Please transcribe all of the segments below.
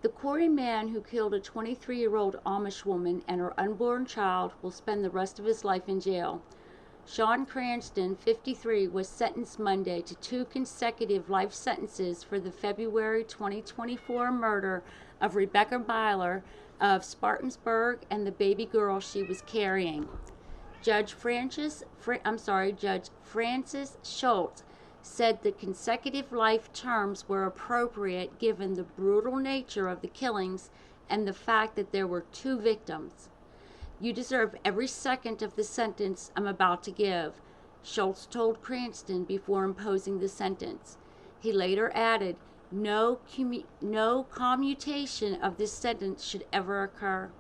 The Corey man who killed a 23-year-old Amish woman and her unborn child will spend the rest of his life in jail. Shawn Cranston, 53, was sentenced Monday to 2 consecutive life sentences for the February 2024 murder of Rebekah Byler of Spartansburg and the baby girl she was carrying. Judge Francis Schultz said the consecutive life terms were appropriate given the brutal nature of the killings and the fact that there were 2 victims. "You deserve every second of the sentence I'm about to give," Schultz told Cranston before imposing the sentence. He later added, no commutation of this sentence should ever occur.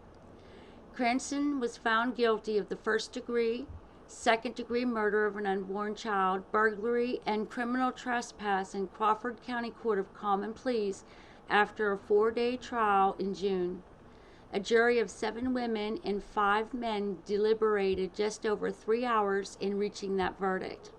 Cranston was found guilty of the first-degree, second-degree murder of an unborn child, burglary, and criminal trespass in Crawford County Court of Common Pleas after a 4-day trial in June. A jury of 7 women and 5 men deliberated just over 3 hours in reaching that verdict.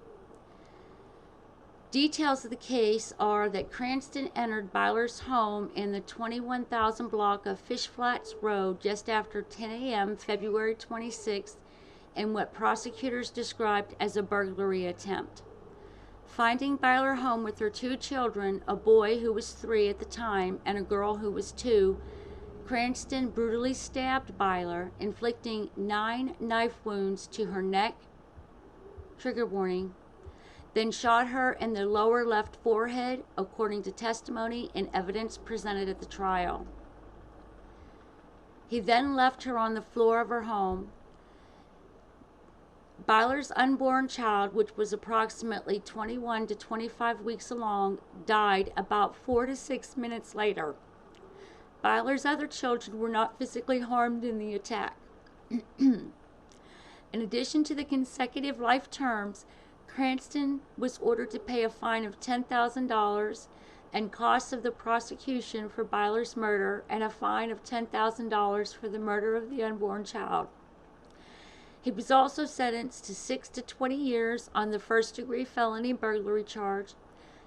Details of the case are that Cranston entered Byler's home in the 21,000 block of Fish Flats Road just after 10 a.m. February 26th in what prosecutors described as a burglary attempt. Finding Byler home with her 2 children, a boy who was 3 at the time and a girl who was 2, Cranston brutally stabbed Byler, inflicting 9 knife wounds to her neck, trigger warning, then shot her in the lower left forehead, according to testimony and evidence presented at the trial. He then left her on the floor of her home. Byler's unborn child, which was approximately 21 to 25 weeks along, died about 4 to 6 minutes later. Byler's other children were not physically harmed in the attack. In addition to the consecutive life terms, Cranston was ordered to pay a fine of $10,000 and costs of the prosecution for Byler's murder and a fine of $10,000 for the murder of the unborn child. He was also sentenced to 6 to 20 years on the first-degree felony burglary charge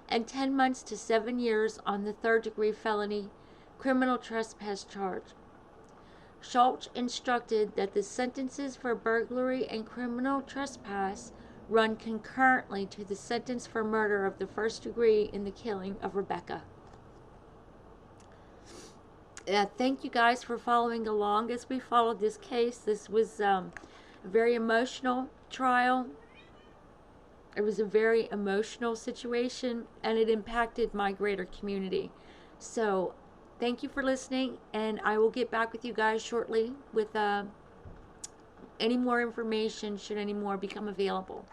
and 10 months to 7 years on the third-degree felony criminal trespass charge. Schultz instructed that the sentences for burglary and criminal trespass run concurrently to the sentence for murder of the first degree in the killing of Rebekah. Thank you guys for following along as we followed this case. This was a very emotional trial. It was a very emotional situation, and it impacted my greater community. So thank you for listening, and I will get back with you guys shortly with any more information should any more become available.